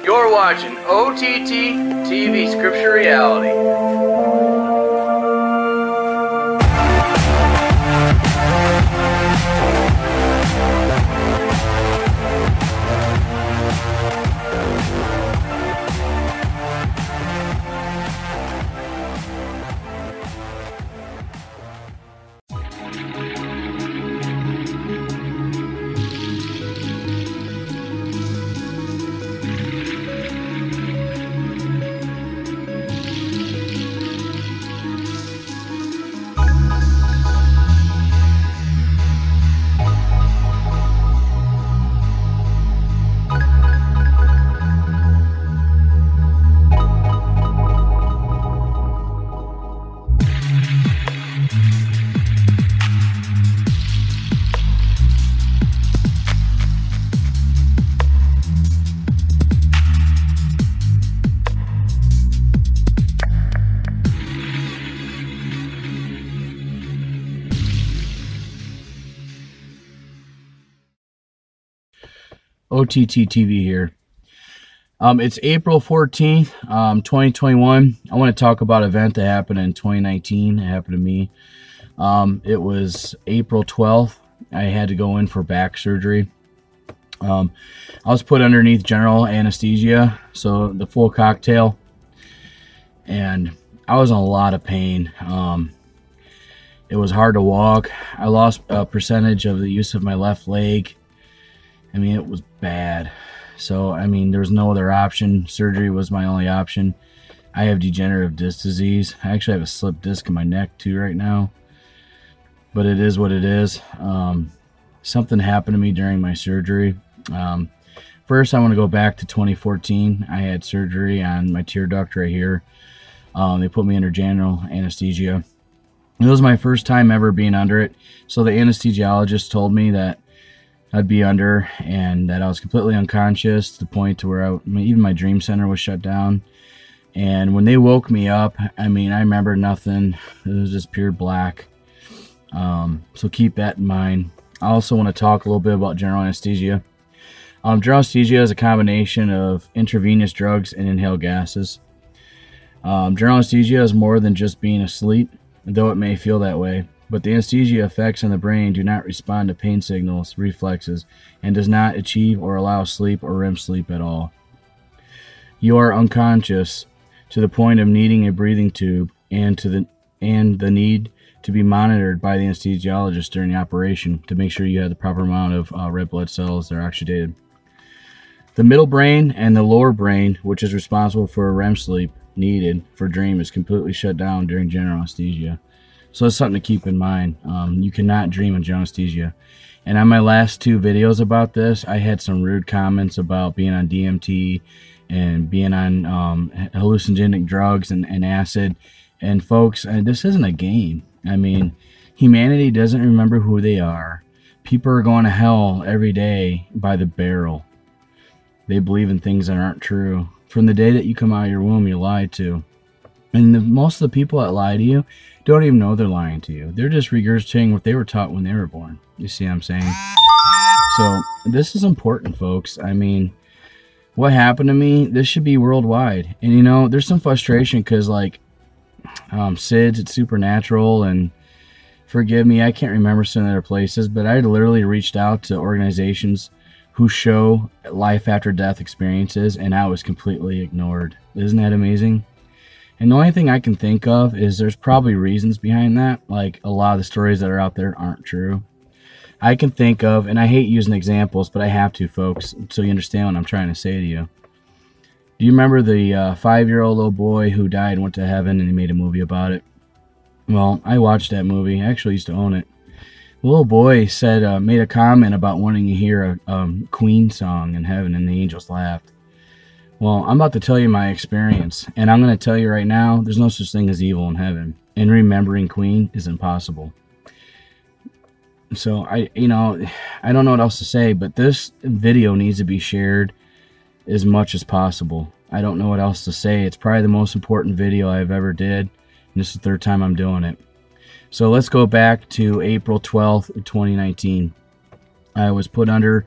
You're watching OTT TV Scripture Reality. OTT TV here. It's April 14th, 2021. I want to talk about an event that happened in 2019. It happened to me. It was April 12th. I had to go in for back surgery. I was put underneath general anesthesia, so the full cocktail, and I was in a lot of pain. It was hard to walk. I lost a percentage of the use of my left leg. I mean, it was bad. So, I mean, there was no other option. Surgery was my only option. I have degenerative disc disease. I actually have a slipped disc in my neck too right now. But it is what it is. Something happened to me during my surgery. First, I want to go back to 2014. I had surgery on my tear duct right here. They put me under general anesthesia. It was my first time ever being under it. So the anesthesiologist told me that I'd be under and that I was completely unconscious to the point to where even my dream center was shut down. And when they woke me up, I mean, I remember nothing. It was just pure black. So keep that in mind. I also want to talk a little bit about general anesthesia. General anesthesia is a combination of intravenous drugs and inhaled gases. General anesthesia is more than just being asleep, though it may feel that way. But the anesthesia effects on the brain do not respond to pain signals, reflexes, and does not achieve or allow sleep or REM sleep at all. You are unconscious to the point of needing a breathing tube and the need to be monitored by the anesthesiologist during the operation to make sure you have the proper amount of red blood cells that are oxygenated. The middle brain and the lower brain, which is responsible for REM sleep needed for dream, is completely shut down during general anesthesia. So it's something to keep in mind. You cannot dream in general anesthesia. And on my last two videos about this, I had some rude comments about being on DMT and being on hallucinogenic drugs and acid. And folks, this isn't a game. I mean, humanity doesn't remember who they are. People are going to hell every day by the barrel. They believe in things that aren't true. From the day that you come out of your womb, you're lied to. And most of the people that lie to you don't even know they're lying to you. They're just regurgitating what they were taught when they were born. You see what I'm saying? So this is important, folks. I mean, what happened to me, this should be worldwide. And you know, there's some frustration because like SIDS, it's supernatural, and forgive me, I can't remember some other places, but I literally reached out to organizations who show life after death experiences, and I was completely ignored. Isn't that amazing? And the only thing I can think of is there's probably reasons behind that. Like a lot of the stories that are out there aren't true. I can think of, and I hate using examples, but I have to, folks, so you understand what I'm trying to say to you. Do you remember the 5-year-old little boy who died and went to heaven and they made a movie about it? Well, I watched that movie. I actually used to own it. The little boy said, made a comment about wanting to hear a Queen song in heaven, and the angels laughed. Well, I'm about to tell you my experience, and I'm going to tell you right now, there's no such thing as evil in heaven, and remembering Queen is impossible. So, I don't know what else to say, but this video needs to be shared as much as possible. I don't know what else to say. It's probably the most important video I've ever did, and this is the third time I'm doing it. So let's go back to April 12th, 2019. I was put under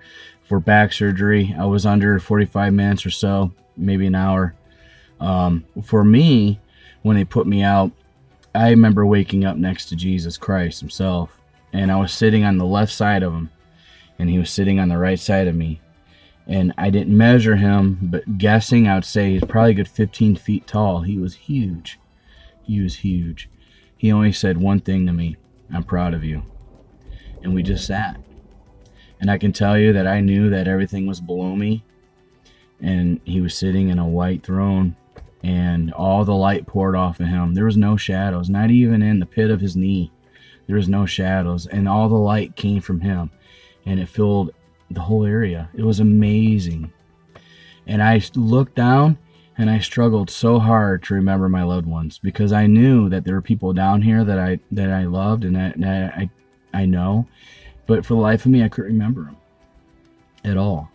for back surgery. I was under 45 minutes or so. maybe an hour. For me, when they put me out, I remember waking up next to Jesus Christ himself, and I was sitting on the left side of him, and he was sitting on the right side of me. And I didn't measure him, but guessing, I would say he's probably a good 15 feet tall. He was huge. He was huge. He only said one thing to me: "I'm proud of you." And we just sat. And I can tell you that I knew that everything was below me, and he was sitting in a white throne, and all the light poured off of him. There was no shadows, not even in the pit of his knee. There was no shadows, and all the light came from him, and it filled the whole area. It was amazing. And I looked down, and I struggled so hard to remember my loved ones, because I knew that there were people down here that I loved and that I know, but for the life of me, I couldn't remember them at all.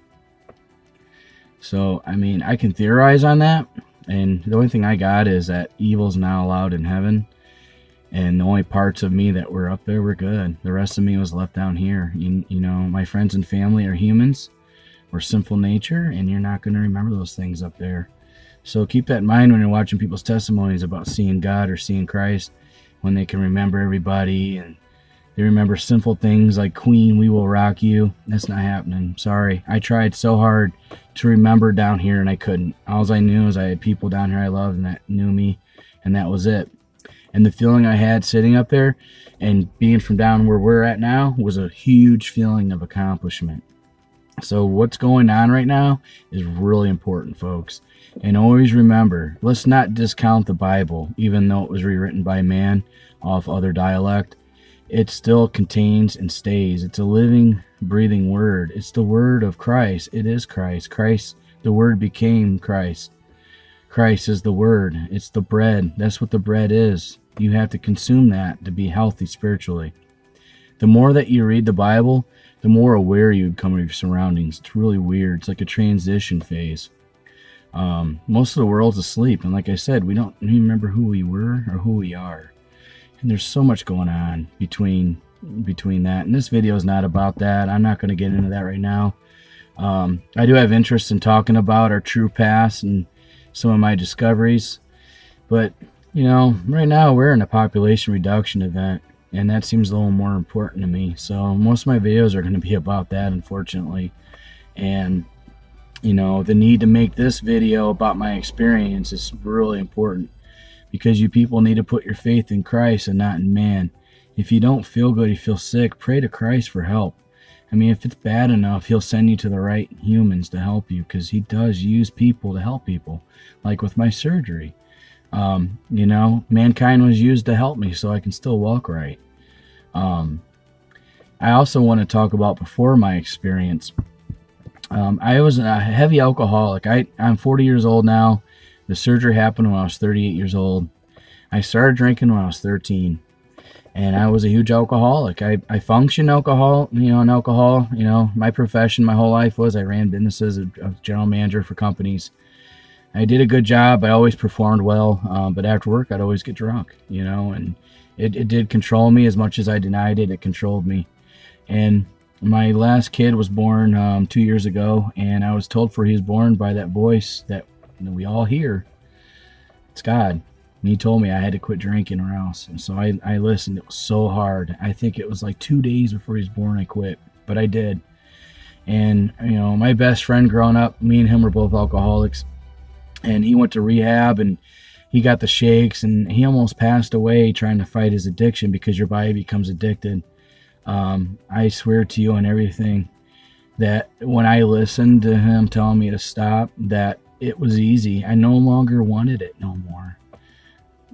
So, I mean, I can theorize on that, and the only thing I got is that evil's not allowed in heaven, and the only parts of me that were up there were good. The rest of me was left down here. You know, my friends and family are humans. We're sinful nature, and you're not going to remember those things up there. So keep that in mind when you're watching people's testimonies about seeing God or seeing Christ, when they can remember everybody, and they remember sinful things like "Queen, we will rock you." That's not happening. Sorry. I tried so hard to remember down here, and I couldn't. All I knew is I had people down here I loved and that knew me, and that was it. And the feeling I had sitting up there and being from down where we're at now was a huge feeling of accomplishment. So what's going on right now is really important, folks. And always remember, let's not discount the Bible, even though it was rewritten by man off other dialect. It still contains and stays. It's a living, breathing word. It's the word of Christ. It is Christ. Christ, the word became Christ. Christ is the word. It's the bread. That's what the bread is. You have to consume that to be healthy spiritually. The more that you read the Bible, the more aware you become of your surroundings. It's really weird. It's like a transition phase. Most of the world's asleep, and like I said, we don't even remember who we were or who we are. And there's so much going on between that. And this video is not about that. I'm not going to get into that right now. I do have interest in talking about our true past and some of my discoveries. But, you know, right now we're in a population reduction event, and that seems a little more important to me. So most of my videos are going to be about that, unfortunately. And, you know, the need to make this video about my experience is really important, because you people need to put your faith in Christ and not in man. If you don't feel good, you feel sick, pray to Christ for help. I mean, if it's bad enough, he'll send you to the right humans to help you, because he does use people to help people. Like with my surgery. You know, mankind was used to help me so I can still walk right. I also want to talk about before my experience. I was a heavy alcoholic. I'm 40 years old now. The surgery happened when I was 38 years old. I started drinking when I was 13. And I was a huge alcoholic. I functioned in alcohol. You know, my profession my whole life was I ran businesses, a general manager for companies. I did a good job. I always performed well. But after work, I'd always get drunk, you know, and it did control me. As much as I denied it, it controlled me. And my last kid was born 2 years ago, and I was told for he was born by that voice that we all hear. It's God. And he told me I had to quit drinking or else. And so I listened. It was so hard. I think it was like 2 days before he was born I quit. But I did. And, you know, my best friend growing up, me and him were both alcoholics. And he went to rehab, and he got the shakes, and he almost passed away trying to fight his addiction, because your body becomes addicted. I swear to you on everything that when I listened to him telling me to stop, that it was easy. I no longer wanted it no more.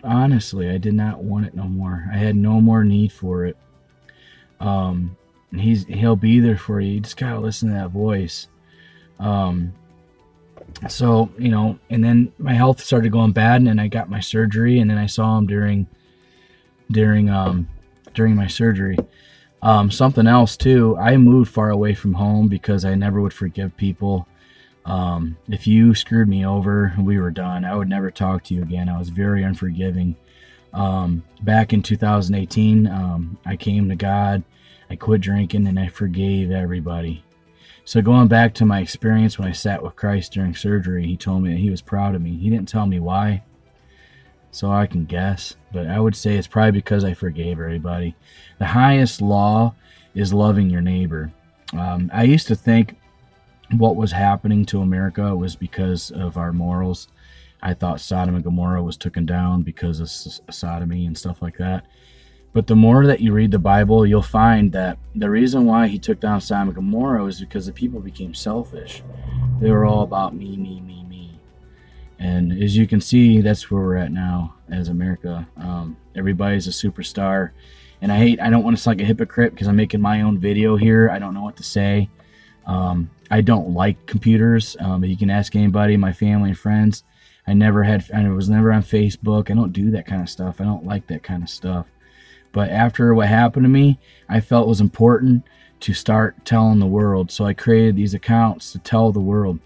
Honestly, I did not want it no more. I had no more need for it. He'll be there for you. You just gotta listen to that voice. So, you know, and then my health started going bad, and then I got my surgery, and then I saw him during my surgery. Something else too, I moved far away from home because I never would forgive people. If you screwed me over, we were done. I would never talk to you again. I was very unforgiving. Back in 2018, I came to God, I quit drinking, and I forgave everybody. So going back to my experience when I sat with Christ during surgery, he told me that he was proud of me. He didn't tell me why, so I can guess, but I would say it's probably because I forgave everybody. The highest law is loving your neighbor. I used to think what was happening to America was because of our morals. I thought Sodom and Gomorrah was taken down because of sodomy and stuff like that. But the more that you read the Bible, you'll find that the reason why he took down Sodom and Gomorrah was because the people became selfish. They were all about me, me, me, me. And as you can see, that's where we're at now as America. Everybody's a superstar. And I don't want to sound like a hypocrite because I'm making my own video here. I don't know what to say. I don't like computers. You can ask anybody, my family and friends. I was never on Facebook. I don't do that kind of stuff. I don't like that kind of stuff. But after what happened to me, I felt it was important to start telling the world. So I created these accounts to tell the world.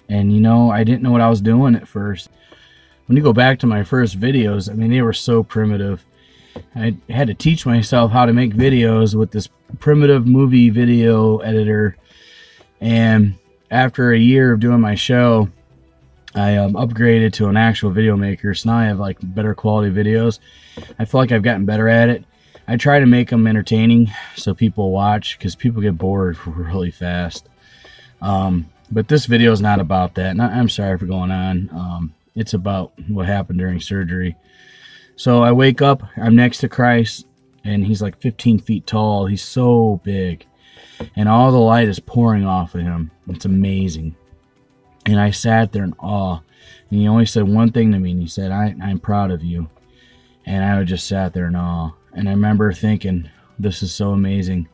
And you know, I didn't know what I was doing at first. When you go back to my first videos, I mean, they were so primitive. I had to teach myself how to make videos with this primitive movie video editor. And after a year of doing my show, I upgraded to an actual video maker. So now I have like better quality videos. I feel like I've gotten better at it. I try to make them entertaining so people watch, because people get bored really fast. But this video is not about that. And I'm sorry for going on. It's about what happened during surgery. So I wake up, I'm next to Christ, and he's like 15 feet tall. He's so big. And all the light is pouring off of him. It's amazing. And I sat there in awe. And he only said one thing to me, and he said, I'm proud of you. And I just sat there in awe. And I remember thinking, this is so amazing.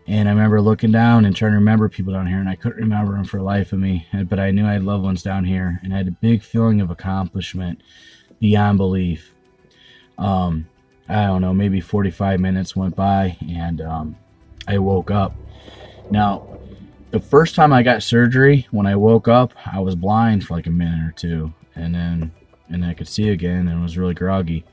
And I remember looking down and trying to remember people down here, and I couldn't remember them for the life of me. But I knew I had loved ones down here, and I had a big feeling of accomplishment beyond belief. I don't know, maybe 45 minutes went by, and I woke up. Now, the first time I got surgery, when I woke up, I was blind for like a minute or two, and I could see again, and was really groggy.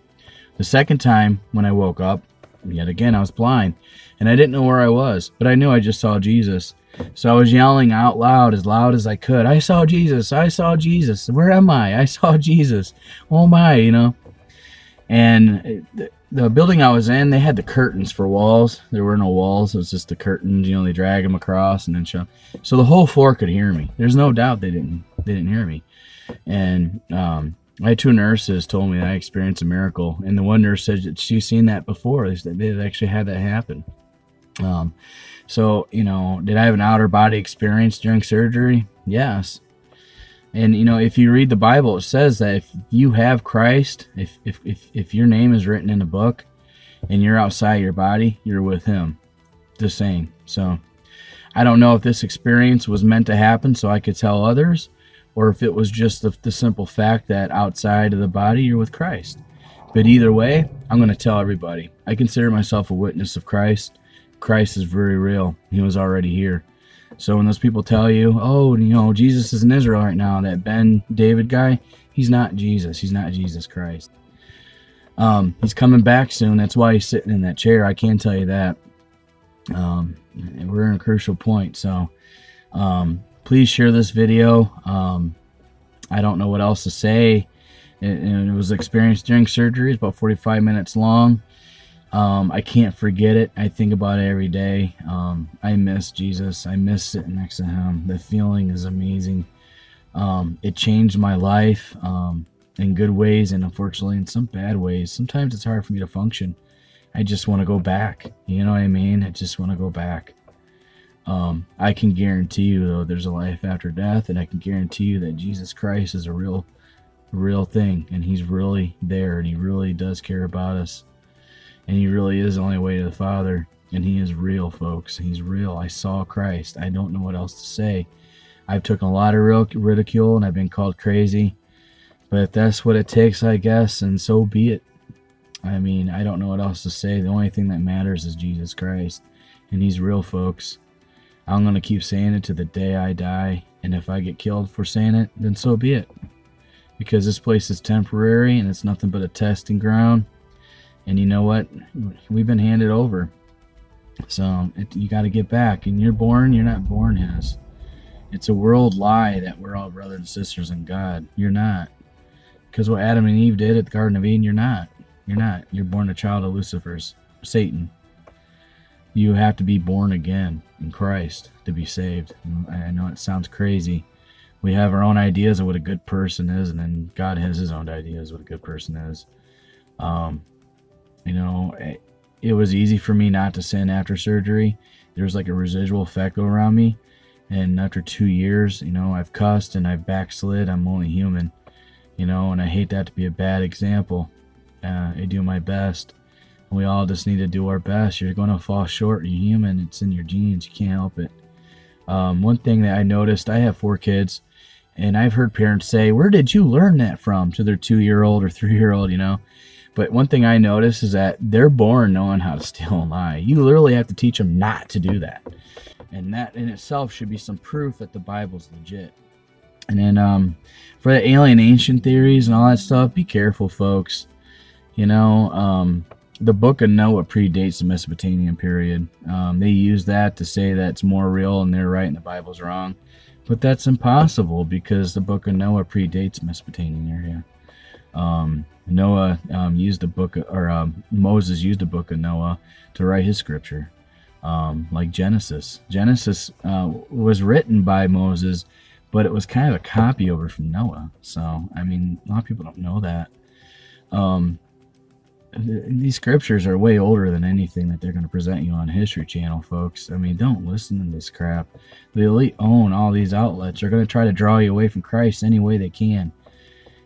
The second time when I woke up, yet again I was blind, and I didn't know where I was, but I knew I just saw Jesus. So I was yelling out loud as I could, I saw Jesus, I saw Jesus, where am I saw Jesus, oh my, you know. And the building I was in, they had the curtains for walls. There were no walls. It was just the curtains. You know, they drag them across and then show. So the whole floor could hear me. There's no doubt they didn't hear me. And my two nurses told me that I experienced a miracle. And the one nurse said that she's seen that before. They had actually had that happen. So, you know, did I have an outer body experience during surgery? Yes. And, you know, if you read the Bible, it says that if you have Christ, if your name is written in the book and you're outside your body, you're with him. The same. So I don't know if this experience was meant to happen so I could tell others, or if it was just the simple fact that outside of the body, you're with Christ. But either way, I'm going to tell everybody. I consider myself a witness of Christ. Christ is very real. He was already here. So when those people tell you, oh, you know, Jesus is in Israel right now, that Ben David guy, he's not Jesus. He's not Jesus Christ. He's coming back soon. That's why he's sitting in that chair. I can tell you that. We're in a crucial point. So please share this video. I don't know what else to say. It was experienced during surgery. It's about 45 minutes long. I can't forget it. I think about it every day. I miss Jesus. I miss sitting next to him. The feeling is amazing. It changed my life in good ways, and unfortunately in some bad ways. Sometimes it's hard for me to function. I just want to go back. You know what I mean? I just want to go back. I can guarantee you, though, there's a life after death, and I can guarantee you that Jesus Christ is a real thing, and he's really there, and he really does care about us. And he really is the only way to the Father. And he is real, folks. He's real. I saw Christ. I don't know what else to say. I've taken a lot of ridicule, and I've been called crazy. But if that's what it takes, I guess, and so be it. I mean, I don't know what else to say. The only thing that matters is Jesus Christ. And he's real, folks. I'm going to keep saying it to the day I die. And if I get killed for saying it, then so be it. Because this place is temporary, and it's nothing but a testing ground. And you know what? We've been handed over. So you got to get back. And you're not born as. It's a world lie that we're all brothers and sisters in God. You're not. Because what Adam and Eve did at the Garden of Eden, you're not. You're not. You're born a child of Lucifer's, Satan. You have to be born again in Christ to be saved. I know it sounds crazy. We have our own ideas of what a good person is, and then God has his own ideas of what a good person is. You know, it was easy for me not to sin after surgery. There was like a residual effect around me. And after 2 years, you know, I've cussed and I've backslid. I'm only human, you know, and I hate that to be a bad example. I do my best. We all just need to do our best. You're going to fall short. You're human. It's in your genes. You can't help it. One thing that I noticed, I have 4 kids, and I've heard parents say, where did you learn that from, to their 2-year-old or 3-year-old, you know? But one thing I noticed is that they're born knowing how to steal and lie. You literally have to teach them not to do that. And that in itself should be some proof that the Bible's legit. And then for the alienation theories and all that stuff, be careful, folks. You know, the book of Noah predates the Mesopotamian period. They use that to say that it's more real and they're right and the Bible's wrong. But that's impossible because the book of Noah predates Mesopotamian area. Noah used the book, or Moses used the book of Noah to write his scripture. Like Genesis. Genesis was written by Moses, but it was kind of a copy over from Noah. So, I mean, a lot of people don't know that. These scriptures are way older than anything that they're going to present you on History Channel, folks. I mean, don't listen to this crap. The elite own all these outlets. They're going to try to draw you away from Christ any way they can.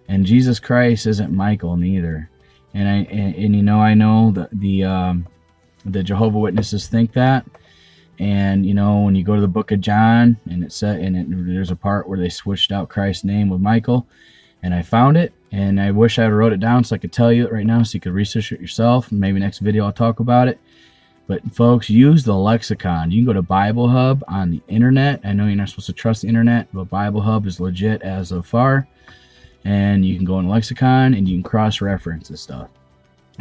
And Jesus Christ isn't Michael neither. And you know, I know that the Jehovah's Witnesses think that. And you know, when you go to the book of John, and there's a part where they switched out Christ's name with Michael, and I found it, and I wish I wrote it down so I could tell you it right now so you could research it yourself. Maybe next video I'll talk about it. But folks, use the lexicon. You can go to Bible Hub on the internet. I know you're not supposed to trust the internet, but Bible Hub is legit as of far. And you can go in lexicon and you can cross-reference this stuff.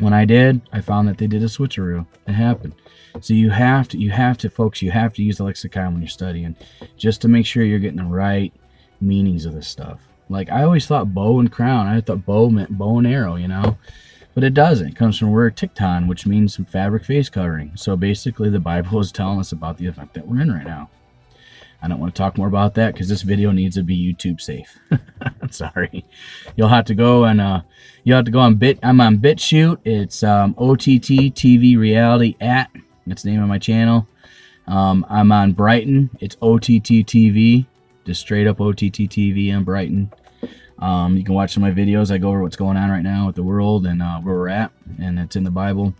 When I did, I found that they did a switcheroo. It happened. So you have to, folks, you have to use the lexicon when you're studying, just to make sure you're getting the right meanings of this stuff. Like, I always thought bow and crown. I thought bow meant bow and arrow, you know, but it doesn't. It comes from the word tikton, which means some fabric face covering. So basically, the Bible is telling us about the event that we're in right now. I don't want to talk more about that because this video needs to be YouTube safe. I'm sorry. You'll have to go and on Bit. I'm on BitChute. It's OTT TV Reality at. That's the name of my channel. I'm on Brighton. It's OTT TV. Just straight up OTT TV on Brighton. You can watch some of my videos. I go over what's going on right now with the world and where we're at, and it's in the Bible.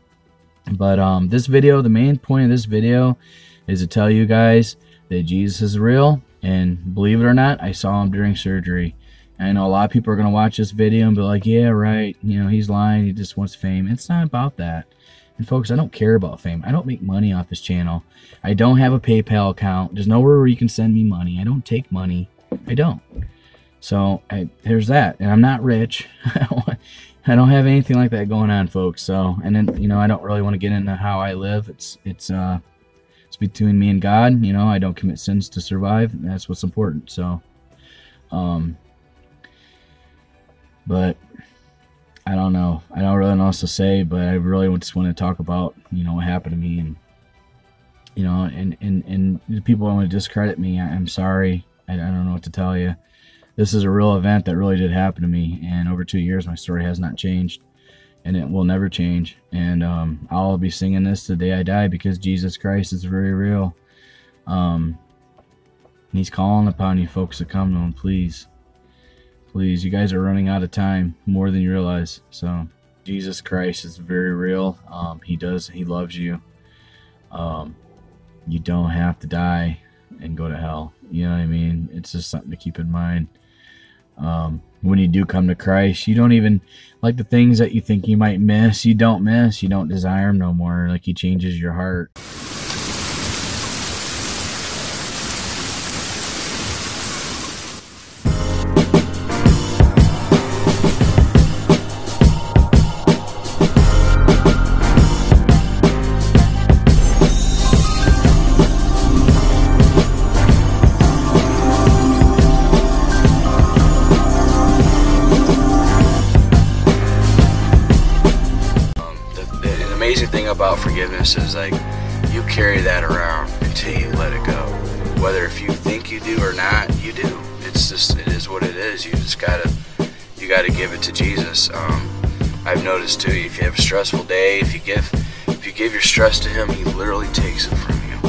But this video, the main point of this video is to tell you guys that Jesus is real, and believe it or not, I saw him during surgery. And I know a lot of people are going to watch this video and be like, yeah, right, you know, he's lying, he just wants fame. It's not about that. And folks, I don't care about fame. I don't make money off this channel. I don't have a PayPal account. There's nowhere where you can send me money. I don't take money. I don't. So there's that. And I'm not rich. I don't have anything like that going on, folks. So, and then, you know, I don't really want to get into how I live. It's between me and God. You know, I don't commit sins to survive. That's what's important. So, but I don't know. I don't really know what else to say, but I really just want to talk about, you know, what happened to me, and, you know, and the people want to discredit me. I'm sorry. I don't know what to tell you. This is a real event that really did happen to me, and over 2 years, my story has not changed, and it will never change. And I'll be singing this the day I die, because Jesus Christ is very real. He's calling upon you folks to come to him, please. Please, you guys are running out of time, more than you realize. So, Jesus Christ is very real. He loves you. You don't have to die and go to hell. You know what I mean? It's just something to keep in mind. When you do come to Christ, you don't even, like, the things that you think you might miss, you don't miss. You don't desire him no more. Like, he changes your heart. about forgiveness is like you carry that around until you let it go. Whether if you think you do or not, you do. It's just, it is what it is. You just gotta give it to Jesus. I've noticed too, if you have a stressful day, if you give your stress to Him, He literally takes it from you.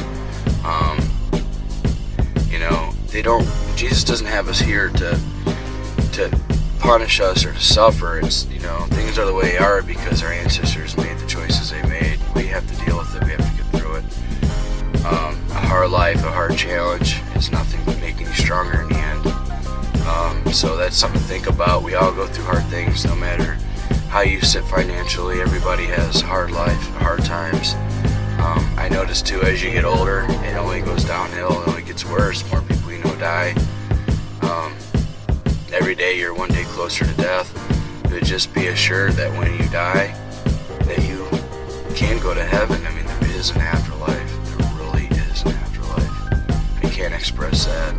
You know, Jesus doesn't have us here to punish us or to suffer. It's, you know, things are the way they are because our ancestors made the choices they made. We have to deal with it. We have to get through it. A hard life, a hard challenge is nothing but making you stronger in the end. So that's something to think about. We all go through hard things, no matter how you sit financially. Everybody has a hard life, hard times. I notice too, as you get older, it only goes downhill, it only gets worse. More people you know die. Every day you're one day closer to death. But just be assured that when you die, that you can go to heaven. I mean, there is an afterlife. There really is an afterlife. I can't express that